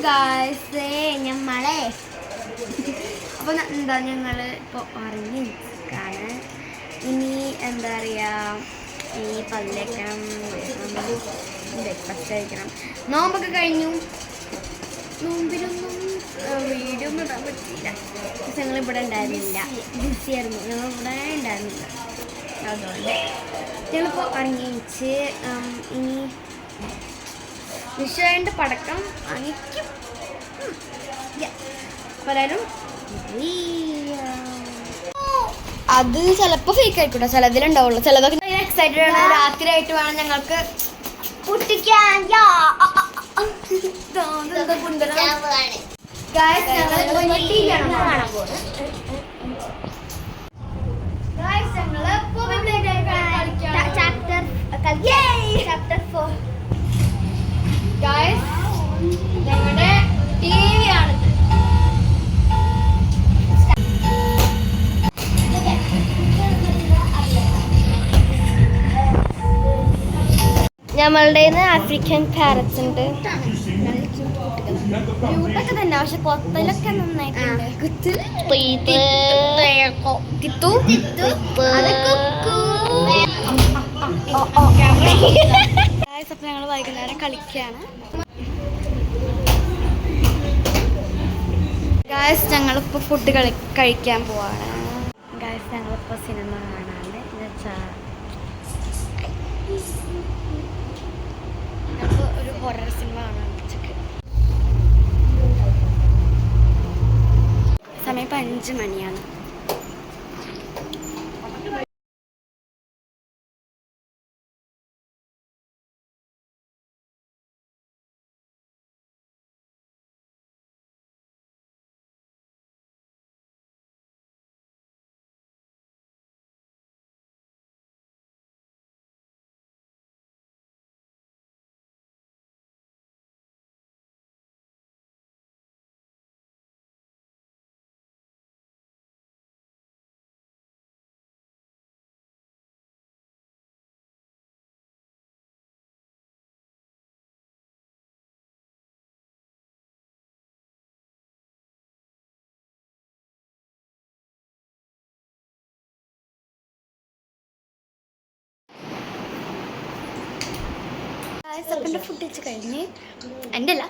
Guys ഞമ്മളെ അപ്പോൾ എന്താ ഞങ്ങൾ ഇപ്പോൾ ഉറങ്ങി നിൽക്കാണ്. ഇനി എന്താ പറയുക, ഈ പല്ലേക്കണം, ബ്രേക്ക്ഫാസ്റ്റ് കഴിക്കണം. നോമ്പൊക്കെ കഴിഞ്ഞു. നോമ്പിനൊന്നും വീഡിയോ ഒന്നും ഇടാൻ പറ്റിയില്ല. ഞങ്ങളിവിടെ ഉണ്ടായിരുന്നില്ല, ബിസിയായിരുന്നു. ഞങ്ങളിവിടെ ഉണ്ടായിരുന്നില്ല. അതുകൊണ്ട് ഞങ്ങളിപ്പോൾ ഉറങ്ങിച്ച് ഇനി വിഷുവിൻ്റെ പടക്കം വാങ്ങിക്കും. പലരും അത് ചിലപ്പോൾ ഫേക്ക് ആയിക്കോട്ടെ, ചിലതിലുണ്ടാവുള്ളൂ. ചിലതൊക്കെ എക്സൈറ്റഡ് ആണ്. രാത്രി ആയിട്ട് വേണം ഞങ്ങൾക്ക് പൊട്ടിക്കാൻ. ഞങ്ങളുടെ ടി വി ആണ്. നമ്മളുടെ ആഫ്രിക്കൻ പാരറ്റ്സ് ഉണ്ട്. ക്യൂട്ടൊക്കെ തന്നെ, പക്ഷെ പുറത്തിലൊക്കെ നന്നായിട്ടുണ്ട്. ഞങ്ങൾ വൈകുന്നേരം കളിക്കുകയാണ്. ഗായ്സ് ഞങ്ങളിപ്പോൾ ഫുഡ് കഴിക്കാൻ പോവാണ്. ഗായ്സ് ഞങ്ങളിപ്പോൾ സിനിമ കാണാണ്ട് ഞങ്ങൾ ഒരു ഹൊറർ സിനിമ കാണാൻ ഉച്ചക്ക്. സമയം ഇപ്പം 5 മണിയാണ്. സെക്കൻഡ് ഫുഡ് വെച്ച് കഴിഞ്ഞ് എൻ്റെ അല്ല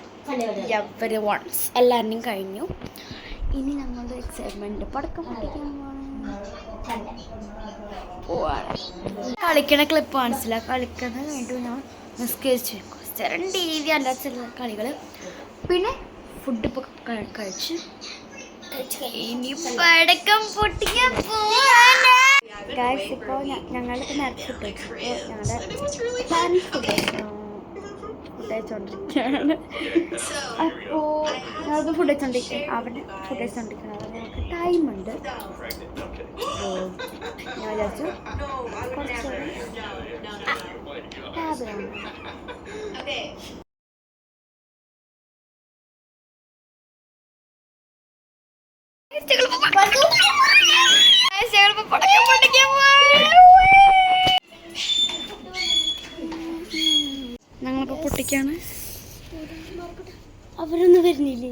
എവരി വൺസ് എല്ലാവരുടെയും കഴിഞ്ഞു. ഇനി ഞങ്ങളുടെ എക്സൈറ്റ്മെൻറ്റ് പടക്കം പൊട്ടിക്കാൻ പോവാണ്. കളിക്കണ ക്ലിപ്പ് കാണിച്ചില്ല. കളിക്കുന്നത് കഴിഞ്ഞിട്ട് ഞാൻ നിസ്കരിച്ച് വെക്കും. സ്ഥിരം ടി വി അല്ലാത്ത ചില കളികൾ. പിന്നെ ഫുഡ് ഇപ്പോൾ കഴിച്ച് ഇനി പടക്കം പൊട്ടിക്കാൻ പോവാണ്. ഗായ്സ് ഇപ്പോൾ ഞങ്ങളിപ്പോൾ നേരത്തെ ഫുഡ് കഴിച്ചു. ഞങ്ങളുടെ പാരൻസ് ഫുഡ് കഴിച്ചുകൊണ്ടിരിക്കുകയാണ്. അപ്പോൾ ഞങ്ങൾക്ക് ഫുഡ് കഴിച്ചുകൊണ്ടിരിക്കുക, അവിടെ ഫുഡ് കഴിച്ചുകൊണ്ടിരിക്കണം. അവിടെ ഞങ്ങൾക്ക് ടൈമുണ്ട്. ഞാൻ വിചാരിച്ചു കുറച്ച് ടാബിലാണ്. ഞങ്ങളിപ്പോൾ പൊട്ടിക്കാണ്. അവരൊന്നും വരുന്നില്ലേ?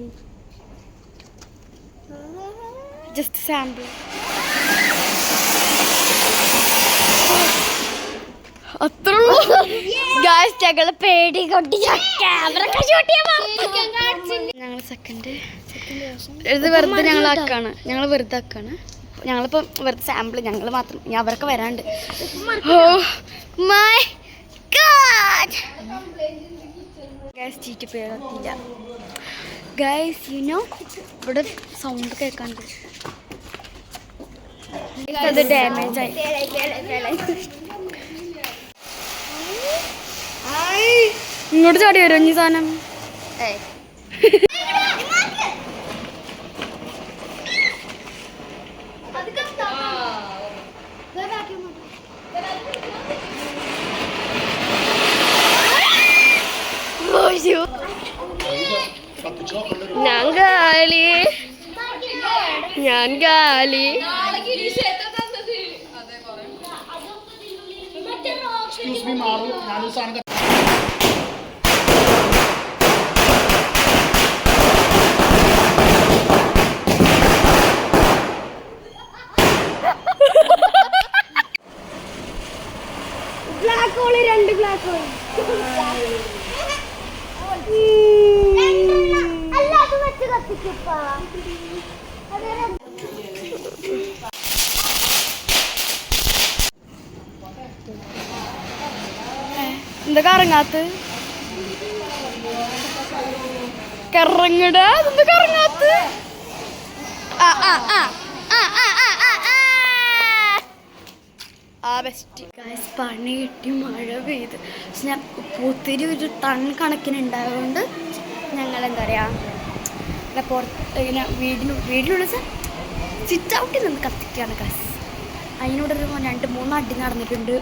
Just sample. അത്രയുള്ളൂ ഗായ്സ്. ഞങ്ങൾ പേടി കൊട്ടി ഞങ്ങൾ സെക്കൻഡ് ഇത് വെറുതെ ഞങ്ങളാക്കാണ്. ഞങ്ങളിപ്പോൾ വെറുതെ സാമ്പിൾ. ഞങ്ങൾ മാത്രം, അവരൊക്കെ വരാണ്ട്. Oh my god guys, cheat പേരത്തില്ല ഗായ്സ്. യുനോ ഇവിടെ സൗണ്ട് കേൾക്കാണ്ട്. അത് ഡാമേജ് ആയി. ഇങ്ങോട്ട് ചാടി വരും ഈ സാധനം. ഞാൻ ഗാലി 2 ഗ്ലാസ് അല്ല അത് വെച്ച് കത്തിക്കപ്പാ എന്താ കറങ്ങാത്ത കറങ്ങട എന്താ കറങ്ങാത്ത പണി കിട്ടി മഴ പെയ്ത് ഞാൻ ഒത്തിരി ഒരു ടൺ കണക്കിനുണ്ടായതുകൊണ്ട് ഞങ്ങൾ എന്താ പറയുക പുറത്ത് ഇങ്ങനെ വീടിനുള്ളിൽ സിറ്റ് ഔട്ടിൽ നിന്ന് കത്തിക്കുകയാണ് ഗൈസ്. അതിനോടൊരു 2-3 അടി നടന്നിട്ടുണ്ട്.